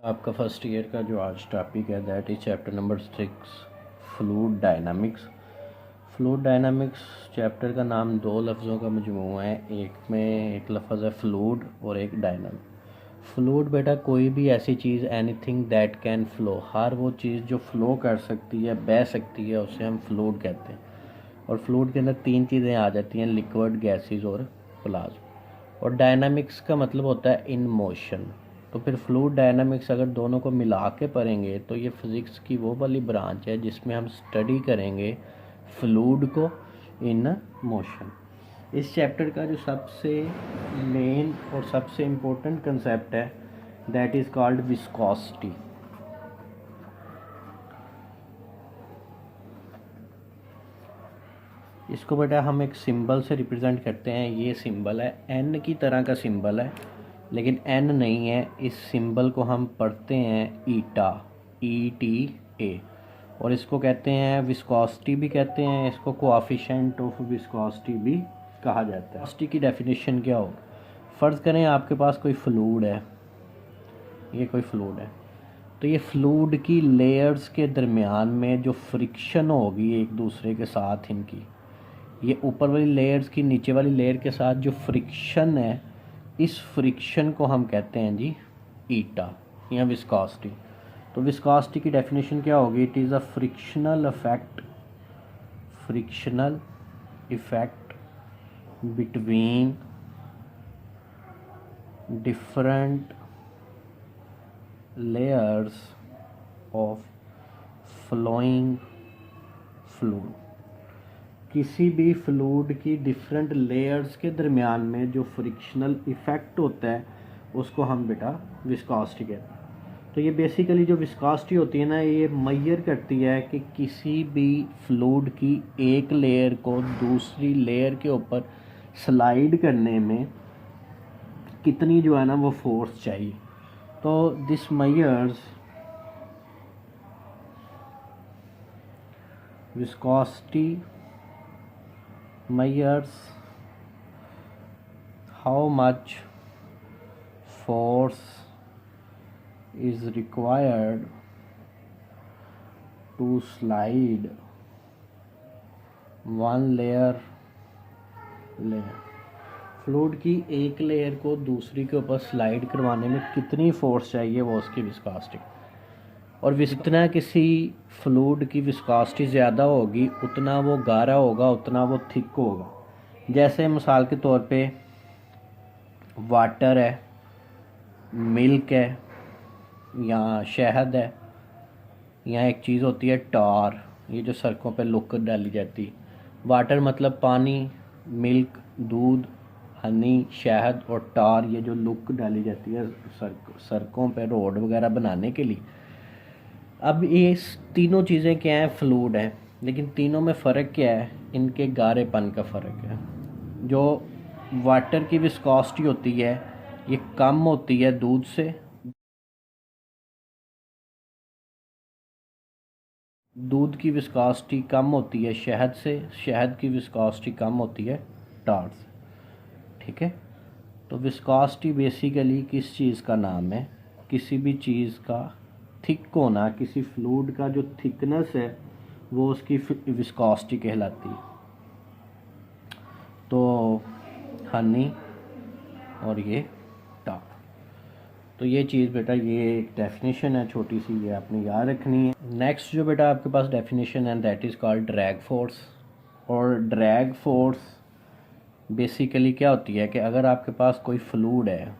आपका first year का जो आज टॉपिक है that is chapter number 6 fluid dynamics. Fluid dynamics chapter का नाम दो लफ्ज़ों का मजमूआ है, एक में एक लफ्ज़ है फ्लूइड और एक डायनामिक। फ्लूइड बेटा कोई भी ऐसी चीज़, एनीथिंग दैट कैन फ्लो, हर वो चीज़ जो फ्लो कर सकती है, बह सकती है, उसे हम फ्लूइड कहते हैं। और फ्लूइड के अंदर तीन चीज़ें आ जाती हैं, लिक्विड, गैसेस और प्लाज्मा। और डायनामिक्स का मतलब होता है इन मोशन। तो फिर फ्लूइड डायनामिक्स अगर दोनों को मिला के पढ़ेंगे तो ये फिज़िक्स की वो वाली ब्रांच है जिसमें हम स्टडी करेंगे फ्लूइड को इन मोशन। इस चैप्टर का जो सबसे मेन और सबसे इम्पोर्टेंट कंसेप्ट है दैट इज़ कॉल्ड विस्कोसिटी। इसको बेटा हम एक सिंबल से रिप्रेजेंट करते हैं। ये सिंबल है, एन की तरह का सिंबल है लेकिन एन नहीं है। इस सिंबल को हम पढ़ते हैं ईटा, ETA। और इसको कहते हैं विस्कोसिटी भी कहते हैं, इसको कोएफिशिएंट ऑफ विस्कोसिटी भी कहा जाता है। विस्कोसिटी की डेफिनेशन क्या हो? फ़र्ज़ करें आपके पास कोई फ्लूइड है, ये कोई फ्लूइड है, तो ये फ्लूइड की लेयर्स के दरमियान में जो फ्रिक्शन होगी एक दूसरे के साथ, इनकी ये ऊपर वाली लेयर्स की नीचे वाली लेयर के साथ जो फ्रिक्शन है, इस फ्रिक्शन को हम कहते हैं जी ईटा या विस्कोसिटी। तो विस्कोसिटी की डेफिनेशन क्या होगी? It is a frictional effect between different layers of flowing fluid. किसी भी फ्लूइड की डिफरेंट लेयर्स के दरमियान में जो फ्रिक्शनल इफ़ेक्ट होता है उसको हम बेटा विस्कोसिटी कहते हैं। तो ये बेसिकली जो विस्कोसिटी होती है ना, ये मेजर करती है कि किसी भी फ्लूइड की एक लेयर को दूसरी लेयर के ऊपर स्लाइड करने में कितनी जो है ना वो फोर्स चाहिए। तो this measures viscosity measures how much force is required to slide one layer fluid की एक लेयर को दूसरी के ऊपर स्लाइड करवाने में कितनी फोर्स चाहिए, वो उसकी विस्कोसिटी। और जितना किसी फ्लूइड की विस्कोसिटी ज़्यादा होगी उतना वो गाढ़ा होगा, उतना वो थिक होगा। जैसे मिसाल के तौर पे वाटर है, मिल्क है या शहद है, या एक चीज़ होती है टार, ये जो सड़कों पे लुक डाली जाती। वाटर मतलब पानी, मिल्क दूध, हनी शहद, और टार ये जो लुक डाली जाती है सड़कों पे रोड वगैरह बनाने के लिए। अब ये तीनों चीज़ें क्या हैं? फ्लूइड हैं, लेकिन तीनों में फ़र्क क्या है? इनके गाढ़ेपन का फ़र्क है। जो वाटर की विस्कोसिटी होती है ये कम होती है दूध से, दूध की विस्कोसिटी कम होती है शहद से, शहद की विस्कोसिटी कम होती है टार से। ठीक है, तो विस्कोसिटी बेसिकली किस चीज़ का नाम है? किसी भी चीज़ का थिक होना, किसी फ्लूइड का जो थिकनेस है वो उसकी विस्कोसिटी कहलाती है। तो हनी और ये टार। तो ये चीज़ बेटा, ये एक डेफिनेशन है छोटी सी, ये आपने याद रखनी है। नेक्स्ट जो बेटा आपके पास डेफिनेशन है that is called drag force. और ड्रैग फोर्स बेसिकली क्या होती है कि अगर आपके पास कोई फ्लूइड है,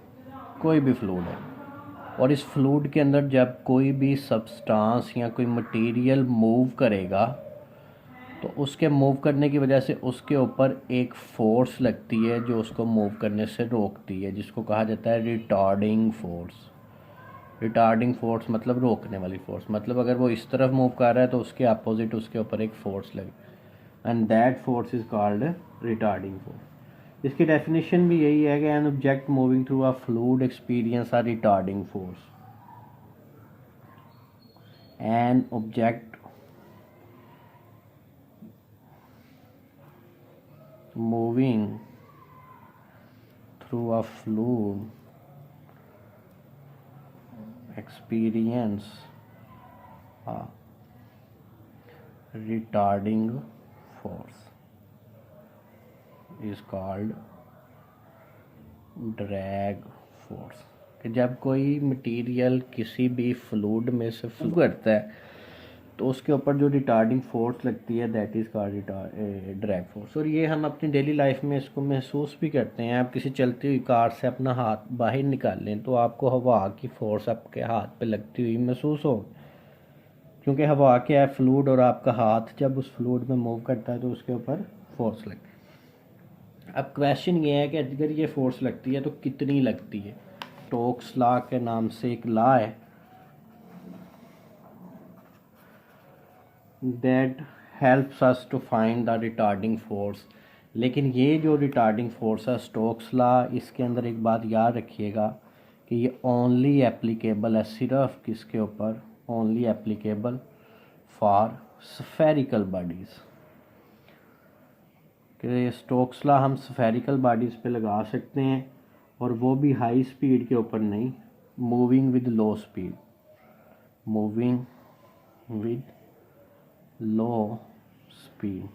कोई भी फ्लूइड है, और इस फ्लूइड के अंदर जब कोई भी सब्सटेंस या कोई मटेरियल मूव करेगा तो उसके मूव करने की वजह से उसके ऊपर एक फ़ोर्स लगती है जो उसको मूव करने से रोकती है, जिसको कहा जाता है रिटार्डिंग फोर्स। रिटार्डिंग फोर्स मतलब रोकने वाली फोर्स, मतलब अगर वो इस तरफ मूव कर रहा है तो उसके अपोजिट उसके ऊपर एक फोर्स लगे, and that force is called retarding force. इसकी डेफिनेशन भी यही है कि an object moving through a fluid experience a retarding force. An object moving through a fluid experience a retarding force is called drag force। कि जब कोई material किसी भी फ्लूइड में से फ्लो करता है तो उसके ऊपर जो रिटार्डिंग फोर्स लगती है that is called drag force. और ये हम अपनी डेली लाइफ में इसको महसूस भी करते हैं। आप किसी चलती हुई कार से अपना हाथ बाहर निकाल लें तो आपको हवा की फोर्स आपके हाथ पे लगती हुई महसूस हो, क्योंकि हवा क्या है, फ्लूइड, और आपका हाथ जब उस फ्लूइड में मूव करता है तो उसके ऊपर फोर्स लगती है। अब क्वेश्चन ये है कि अगर ये फोर्स लगती है तो कितनी लगती है। स्टोक्स लॉ के नाम से एक लॉ है that helps us to find the retarding force। लेकिन ये जो रिटार्डिंग फोर्स है स्टोक्स लॉ, इसके अंदर एक बात याद रखिएगा कि ये ओनली एप्लीकेबल है सिर्फ किसके ऊपर, only applicable for spherical bodies. कि स्टोक्स लॉ हम स्फेरिकल बॉडीज़ पे लगा सकते हैं और वो भी हाई स्पीड के ऊपर नहीं, moving with low speed, moving with low speed.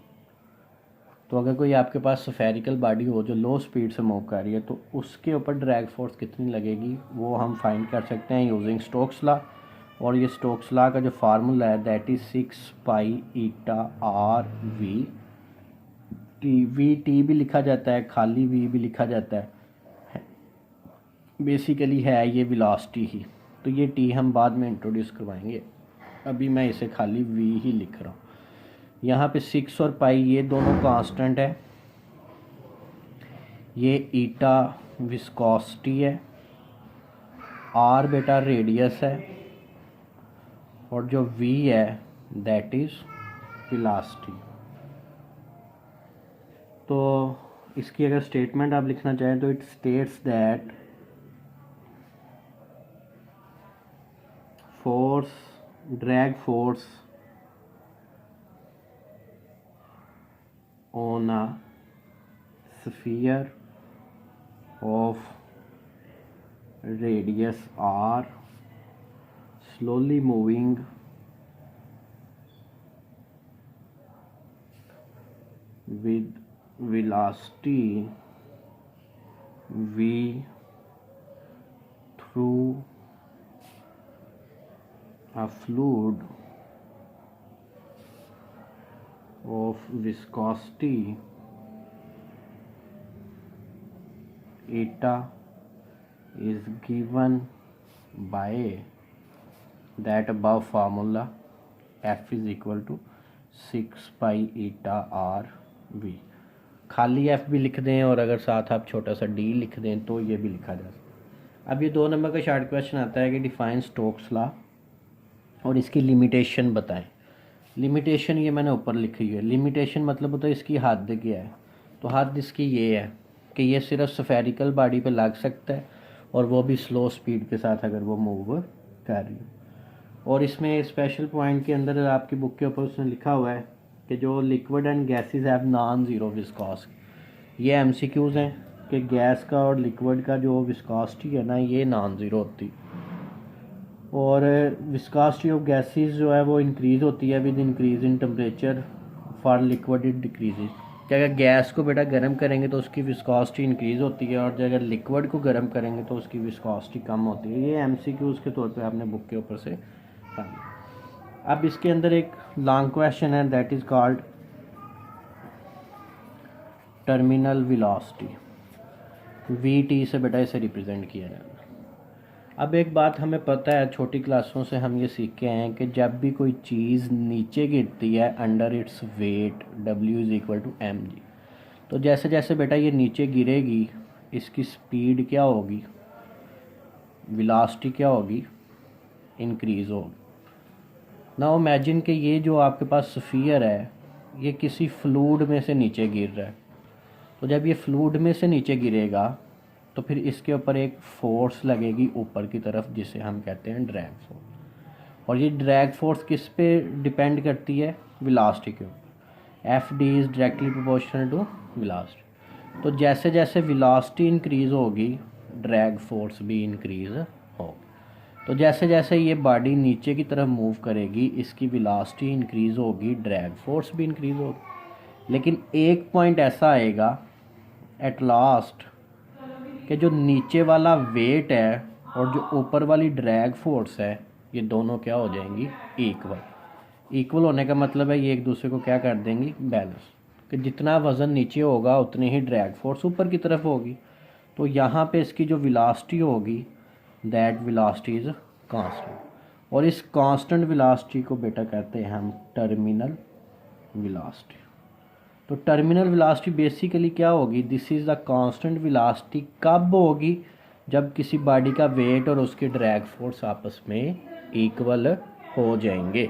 तो अगर कोई आपके पास स्फेरिकल बॉडी हो जो लो स्पीड से मूव कर रही है तो उसके ऊपर ड्रैग फोर्स कितनी लगेगी वो हम फाइंड कर सकते हैं यूजिंग स्टोक्स लॉ। और ये स्टोक्स लॉ का जो फार्मूला है that is 6 pi eta R V T. V T भी लिखा जाता है, खाली वी भी लिखा जाता है, बेसिकली है ये वेलोसिटी ही। तो ये टी हम बाद में इंट्रोड्यूस करवाएंगे, अभी मैं इसे खाली वी ही लिख रहा हूँ। यहाँ पे 6 और पाई ये दोनों कांस्टेंट है, ये ईटा विस्कोसिटी है, आर बेटा रेडियस है, और जो वी है दैट इज़ वेलोसिटी। तो इसकी अगर स्टेटमेंट आप लिखना चाहें तो it states that force, drag force on a sphere of radius r slowly moving with velocity v through a fluid of viscosity eta is given by that above formula F is equal to 6 pi eta r v। खाली F भी लिख दें और अगर साथ आप छोटा सा d लिख दें तो ये भी लिखा जा सकता। अब ये 2 नंबर का शॉर्ट क्वेश्चन आता है कि डिफाइन स्टोक्स लॉ और इसकी लिमिटेशन बताएं। लिमिटेशन ये मैंने ऊपर लिखी है। लिमिटेशन मतलब होता है इसकी हद क्या है। तो हद इसकी ये है कि ये सिर्फ स्फेरिकल बॉडी पे लग सकता है और वो भी स्लो स्पीड के साथ अगर वो मूव कर रही हो। और इसमें स्पेशल पॉइंट के अंदर आपकी बुक के ऊपर उसने लिखा हुआ है कि जो liquid and gases have non zero viscous. ये एमसीक्यूज़ हैं कि गैस का और लिक्विड का जो विस्कोसिटी है ना ये नॉन ज़ीरो होती, और विस्कोसिटी ऑफ गैसेस जो है वो इंक्रीज़ होती है with increase in temperature, for liquid it decreases. कि अगर गैस को बेटा गर्म करेंगे तो उसकी विस्कोसिटी इंक्रीज़ होती है और अगर लिक्विड को गर्म करेंगे तो उसकी विस्कोसिटी कम होती है। ये एमसीक्यूज़ के तौर पे आपने बुक के ऊपर से पढ़ा। अब इसके अंदर एक लॉन्ग क्वेश्चन है that is called terminal velocity. We T से बेटा इसे रिप्रेजेंट किया जाता है। अब एक बात हमें पता है, छोटी क्लासों से हम ये सीख के आए हैं कि जब भी कोई चीज़ नीचे गिरती है under its weight W is equal to mg, तो जैसे जैसे बेटा ये नीचे गिरेगी इसकी स्पीड क्या होगी, वेलोसिटी क्या होगी, इंक्रीज़ होगी। नाउ इमेजिन कि ये जो आपके पास स्फीयर है ये किसी फ्लूइड में से नीचे गिर रहा है। तो जब ये फ्लूइड में से नीचे गिरेगा तो फिर इसके ऊपर एक फोर्स लगेगी ऊपर की तरफ जिसे हम कहते हैं ड्रैग फोर्स। और ये ड्रैग फोर्स किस पे डिपेंड करती है, वेलोसिटी के ऊपर। F D is directly proportional to velocity. तो जैसे जैसे वेलोसिटी इंक्रीज़ होगी ड्रैग फोर्स भी इंक्रीज़ होगी। तो जैसे जैसे ये बॉडी नीचे की तरफ मूव करेगी इसकी वेलोसिटी इंक्रीज़ होगी, ड्रैग फोर्स भी इंक्रीज़ होगी। लेकिन एक पॉइंट ऐसा आएगा एट लास्ट कि जो नीचे वाला वेट है और जो ऊपर वाली ड्रैग फोर्स है ये दोनों क्या हो जाएंगी, इक्वल होने का मतलब है ये एक दूसरे को क्या कर देंगी, बैलेंस, कि जितना वज़न नीचे होगा उतनी ही ड्रैग फोर्स ऊपर की तरफ होगी। तो यहाँ पे इसकी जो वेलोसिटी होगी दैट वेलोसिटी इज़ कांस्टेंट, और इस कांस्टेंट वेलोसिटी को बेटा कहते हैं हम टर्मिनल वेलोसिटी। तो टर्मिनल वेलोसिटी बेसिकली क्या होगी, this is the constant velocity कब होगी, जब किसी बॉडी का वेट और उसकी ड्रैग फोर्स आपस में इक्वल हो जाएंगे।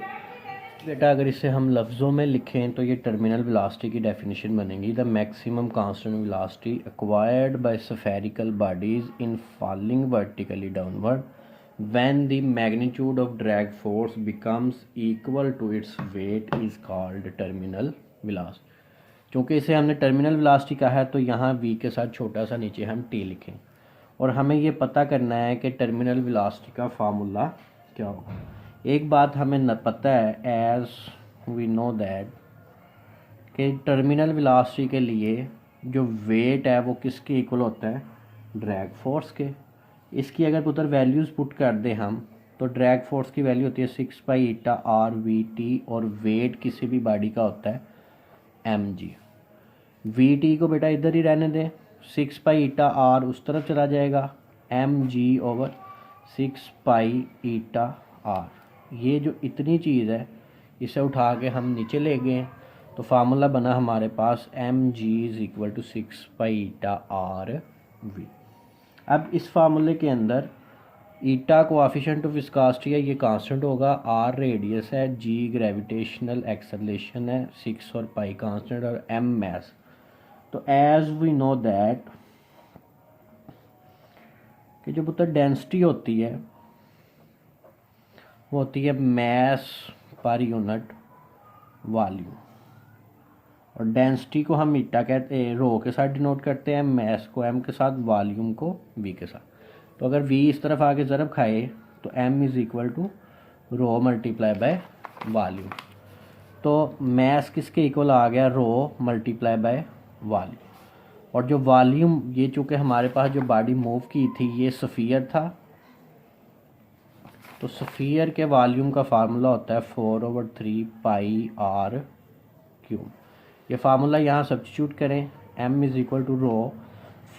बेटा अगर इसे हम लफ्ज़ों में लिखें तो ये टर्मिनल वेलोसिटी की डेफिनेशन बनेगी, the maximum constant velocity acquired by spherical bodies in falling vertically downward when the magnitude of drag force becomes equal to its weight is called terminal velocity. क्योंकि इसे हमने टर्मिनल वेलोसिटी कहा है तो यहाँ v के साथ छोटा सा नीचे हम t लिखें, और हमें ये पता करना है कि टर्मिनल वेलोसिटी का फार्मूला क्या होगा। एक बात हमें न पता है, एज वी नो दैट कि टर्मिनल वेलोसिटी के लिए जो वेट है वो किसके इक्वल होता है, ड्रैग फोर्स के। इसकी अगर उधर वैल्यूज़ पुट कर दें हम तो ड्रैग फोर्स की वैल्यू होती है 6π/r/v_t, और वेट किसी भी बॉडी का होता है mg। वी को बेटा इधर ही रहने दें, 6π/r उस तरफ चला जाएगा, mg/6π/r। ये जो इतनी चीज़ है इसे उठा के हम नीचे ले गए तो फार्मूला बना हमारे पास mg = 6π/r_v। अब इस फार्मूले के अंदर ईटा कोएफिशिएंट ऑफ विस्कोसिटी है, ये कांस्टेंट होगा, r रेडियस है, g ग्रेविटेशनल एक्सेलरेशन है, 6 और पाई कांस्टेंट, और m मैस। तो एज वी नो दैट कि जो पुत्र डेंसिटी होती है वो होती है मैस पर यूनिट वॉल्यूम, और डेंसिटी को हम ईटा कहते हैं, रो के साथ डिनोट करते हैं, मैस को m के साथ, वॉल्यूम को v के साथ। तो अगर v इस तरफ आके ज़रब खाए तो m = rho multiply by volume. तो मैस किसके इक्वल आ गया, रो मल्टीप्लाई बाय वॉल्यूम। और जो वॉल्यूम, ये चूँकि हमारे पास जो बॉडी मूव की थी ये स्फीयर था, तो स्फीयर के वॉल्यूम का फार्मूला होता है 4/3πr³। ये फार्मूला यहाँ सब्स्टिट्यूट करें, m = rho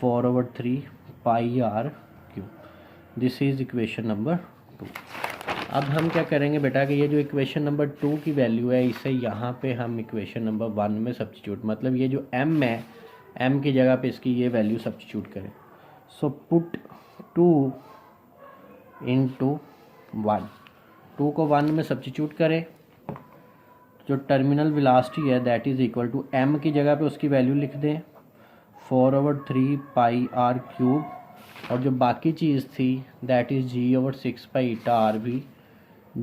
4/3πr³। This is equation number 2। अब हम क्या करेंगे बेटा कि ये जो इक्वेशन नंबर 2 की वैल्यू है इसे यहाँ पे हम इक्वेशन नंबर 1 में सब्स्टिट्यूट, मतलब ये जो m है m की जगह पे इसकी ये वैल्यू सब्स्टिट्यूट करें। सो पुट 2 × 1, 2 को 1 में सब्स्टिट्यूट करें, जो टर्मिनल वेलोसिटी है that is equal to m की जगह पे उसकी वैल्यू लिख दें 4/3πr³, और जो बाकी चीज़ थी that is g/6π/r⁵,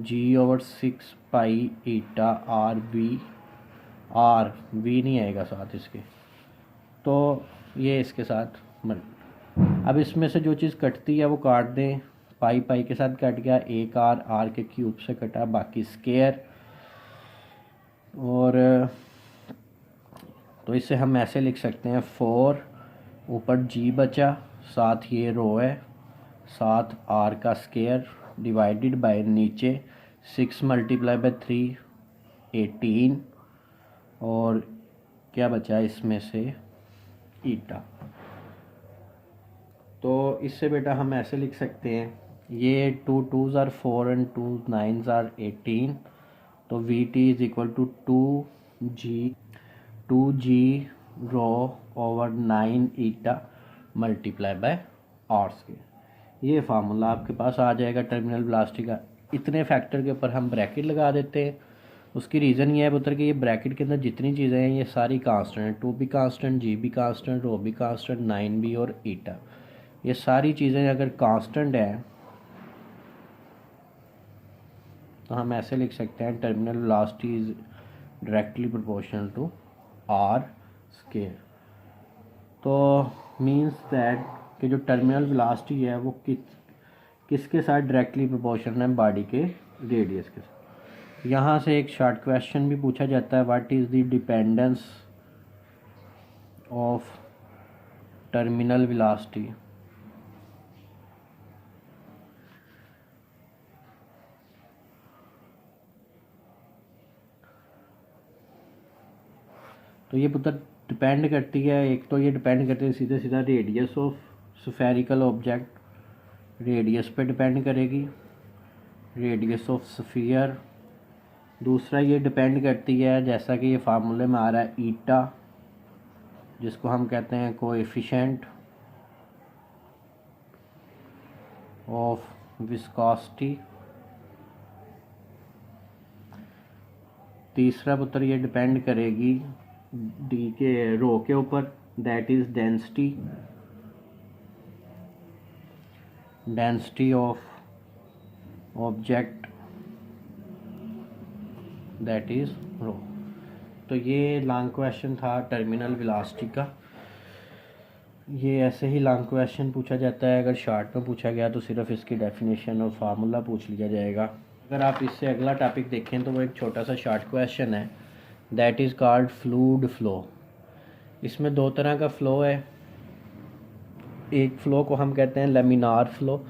g/6π/r⁵, r v नहीं आएगा साथ इसके, तो ये इसके साथ मल। अब इसमें से जो चीज़ कटती है वो काट दें, पाई पाई के साथ कट गया, एक r के क्यूब से कटा, बाकी स्केयर। और तो इसे हम ऐसे लिख सकते हैं 4 ऊपर g बचा, साथ ये रो है, साथ r का स्केयर डिवाइडेड बाय नीचे 6 × 3 18, और क्या बचा इसमें से ईटा। तो इससे बेटा हम ऐसे लिख सकते हैं, ये 2 2s are 4 and 2 9s are 18, तो Vt = 2g rho over 9 eta multiply by R square. ये फार्मूला आपके पास आ जाएगा टर्मिनल वेलोसिटी का। इतने फैक्टर के ऊपर हम ब्रैकेट लगा देते हैं। उसकी रीज़न ये है पुत्र कि ये ब्रैकेट के अंदर जितनी चीज़ें हैं ये सारी कांस्टेंट हैं, 2 भी कांस्टेंट, g भी कांस्टेंट, रो भी कांस्टेंट, 9 भी और ईटा। ये सारी चीज़ें अगर कांस्टेंट हैं तो हम ऐसे लिख सकते हैं terminal velocity is directly proportional to R square. तो मींस दैट कि जो टर्मिनल वेलोसिटी है वो किसके साथ डायरेक्टली प्रोपोर्शनल है, बॉडी के रेडियस के साथ। यहाँ से एक शॉर्ट क्वेश्चन भी पूछा जाता है, what is the dependence of terminal velocity. तो ये पुत्र डिपेंड करती है, एक तो ये डिपेंड करती है सीधे सीधा radius of spherical object, radius पे डिपेंड करेगी, रेडियस ऑफ स्फीयर। दूसरा ये डिपेंड करती है, जैसा कि ये फार्मूले में आ रहा है, ईटा, जिसको हम कहते हैं कोएफिशिएंट ऑफ विस्कोसिटी। तीसरा पुत्र ये डिपेंड करेगी डी के रो के ऊपर, that is density of object, that is rho. तो ये लॉन्ग क्वेश्चन था टर्मिनल वेलोसिटी का। ये ऐसे ही लॉन्ग क्वेश्चन पूछा जाता है, अगर शॉर्ट में पूछा गया तो सिर्फ इसकी डेफिनेशन और फार्मूला पूछ लिया जाएगा। अगर आप इससे अगला टॉपिक देखें तो वो एक छोटा सा शॉर्ट क्वेश्चन है, that is called fluid flow. इसमें दो तरह का फ़्लो है, एक फ़्लो को हम कहते हैं लेमिनार फ़्लो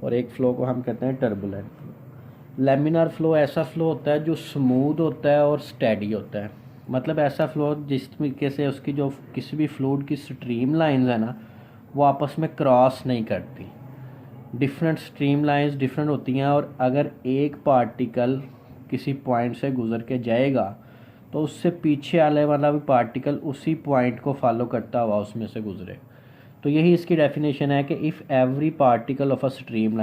और एक फ़्लो को हम कहते हैं टर्बुलेंट फ़्लो। लेमिनार फ़्लो ऐसा फ़्लो होता है जो स्मूथ होता है और स्टेडी होता है, मतलब ऐसा फ़्लो जिस तरीके से उसकी जो किसी भी फ्लूइड की स्ट्रीम लाइंस है ना, वो आपस में क्रॉस नहीं करती। डिफरेंट स्ट्रीम लाइंस डिफरेंट होती हैं, और अगर एक पार्टिकल किसी पॉइंट से गुज़र के जाएगा तो उससे पीछे आने वाला भी पार्टिकल उसी पॉइंट को फॉलो करता हुआ उसमें से गुजरे। तो यही इसकी डेफिनेशन है कि if every particle of a stream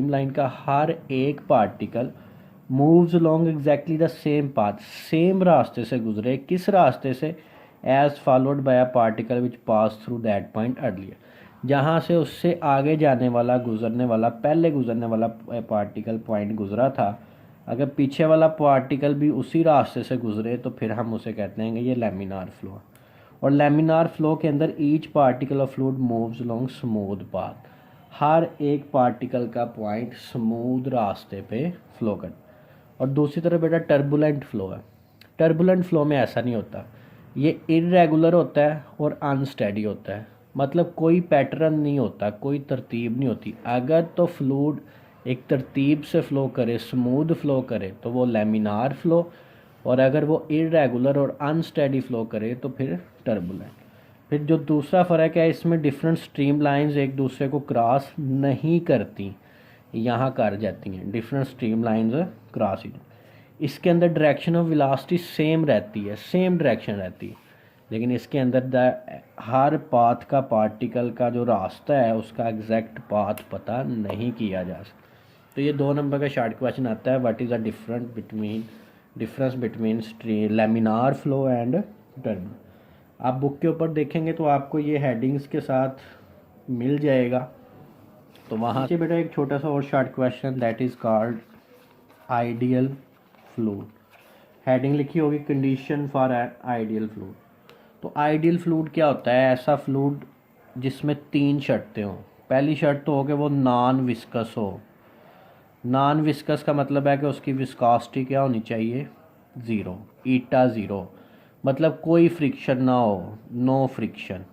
line का हर एक particle moves along exactly the same path, same रास्ते से गुजरे, किस रास्ते से, as followed by a particle which pass through that point earlier, जहाँ से उससे आगे जाने वाला पहले गुजरने वाला पार्टिकल पॉइंट गुजरा था, अगर पीछे वाला पार्टिकल भी उसी रास्ते से गुजरे तो फिर हम उसे कहते हैं कि ये लेमिनार फ्लो। और लेमिनार फ्लो के अंदर each particle of fluid moves along smooth path, हर एक पार्टिकल का पॉइंट स्मूथ रास्ते पे फ्लो करता। और दूसरी तरफ बेटा टर्बुलेंट फ्लो है। टर्बुलेंट फ्लो में ऐसा नहीं होता, ये इरेगुलर होता है और अनस्टेडी होता है, मतलब कोई पैटर्न नहीं होता, कोई तरतीब नहीं होती। अगर तो फ्लूइड एक तरतीब से फ़्लो करे, स्मूथ फ़्लो करे, तो वो लेमिनार फ़्लो, और अगर वो इरेगुलर और अनस्टेडी फ़्लो करे तो फिर टर्बुलेंट। फिर जो दूसरा फ़र्क है, इसमें डिफरेंट स्ट्रीम लाइंस एक दूसरे को क्रॉस नहीं करती, यहाँ कर जाती हैं, डिफरेंट स्ट्रीम लाइंस क्रॉस ही। इसके अंदर डायरेक्शन ऑफ वेलोसिटी सेम रहती है, सेम डायरेक्शन रहती है, लेकिन इसके अंदर हर पाथ का पार्टिकल का जो रास्ता है उसका एग्जैक्ट पाथ पता नहीं किया जा सकता। तो ये 2 नंबर का शॉर्ट क्वेश्चन आता है, what is the difference between laminar flow and turbulent. आप बुक के ऊपर देखेंगे तो आपको ये हेडिंग्स के साथ मिल जाएगा। तो वहाँ से बेटा एक छोटा सा और short question, that is called ideal fluid. Heading लिखी होगी कंडीशन फॉर आइडियल फ्लूइड। तो आइडियल फ्लूइड क्या होता है, ऐसा फ्लूइड जिसमें 3 शर्तें हों। पहली शर्त तो हो कि वो नॉन विस्कस हो। नॉन विस्कस का मतलब है कि उसकी विस्कोसिटी क्या होनी चाहिए, 0, ईटा 0, मतलब कोई फ्रिक्शन ना हो, नो फ्रिक्शन,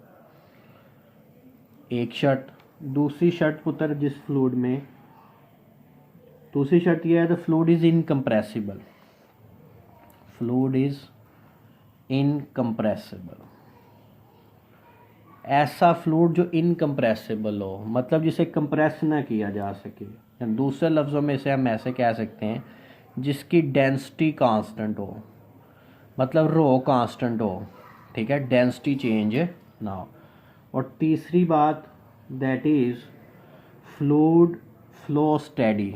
एक शर्त। दूसरी शर्त पुत्र जिस फ्लूइड में, दूसरी शर्त यह है the fluid is incompressible, fluid is incompressible. ऐसा फ्लूइड जो इनकम्प्रेसिबल हो, मतलब जिसे कंप्रेस ना किया जा सके, या दूसरे लफ्ज़ों में इसे हम ऐसे कह सकते हैं, जिसकी डेंसिटी कांस्टेंट हो, मतलब रो कांस्टेंट हो, ठीक है, डेंसिटी चेंज ना हो। और तीसरी बात, that is fluid flow steady,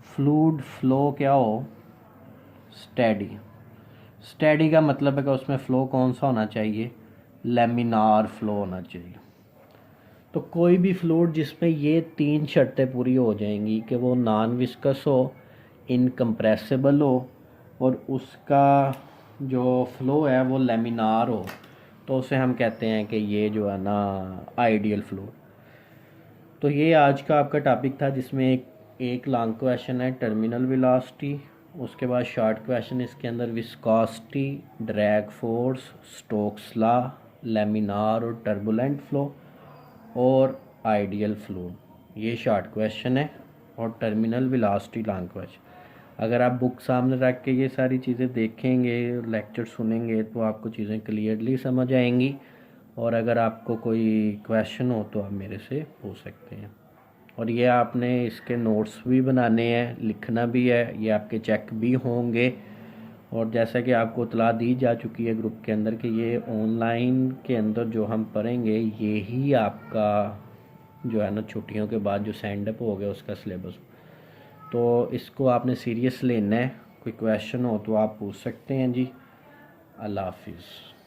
fluid flow क्या हो, स्टेडी। स्टेडी का मतलब है कि उसमें फ़्लो कौन सा होना चाहिए, लेमिनार फ्लो होना चाहिए। तो कोई भी फ्लूइड जिसमें ये 3 शर्तें पूरी हो जाएंगी कि वो नॉन विस्कस हो, इनकम्प्रेसिबल हो, और उसका जो फ़्लो है वो लेमिनार हो, तो उसे हम कहते हैं कि ये जो है ना आइडियल फ्लूइड। तो ये आज का आपका टॉपिक था, जिसमें एक लॉन्ग क्वेश्चन है टर्मिनल वेलोसिटी, उसके बाद शॉर्ट क्वेश्चन इसके अंदर viscosity, drag force, Stokes law, laminar और टर्बुलेंट फ्लो और आइडियल फ्लो। ये शॉर्ट क्वेश्चन है और टर्मिनल वेलोसिटी लॉन्ग क्वेश्चन। अगर आप बुक सामने रख के ये सारी चीज़ें देखेंगे, लेक्चर सुनेंगे, तो आपको चीज़ें क्लियरली समझ आएंगी। और अगर आपको कोई क्वेश्चन हो तो आप मेरे से पूछ सकते हैं। और ये आपने इसके नोट्स भी बनाने हैं, लिखना भी है, ये आपके चेक भी होंगे। और जैसा कि आपको इतला दी जा चुकी है ग्रुप के अंदर कि ये ऑनलाइन के अंदर जो हम पढ़ेंगे, ये ही आपका जो है ना छुट्टियों के बाद जो सेंड अप हो गया उसका सिलेबस। तो इसको आपने सीरियस लेना है। कोई क्वेश्चन हो तो आप पूछ सकते हैं जी। अल्लाह हाफिज़।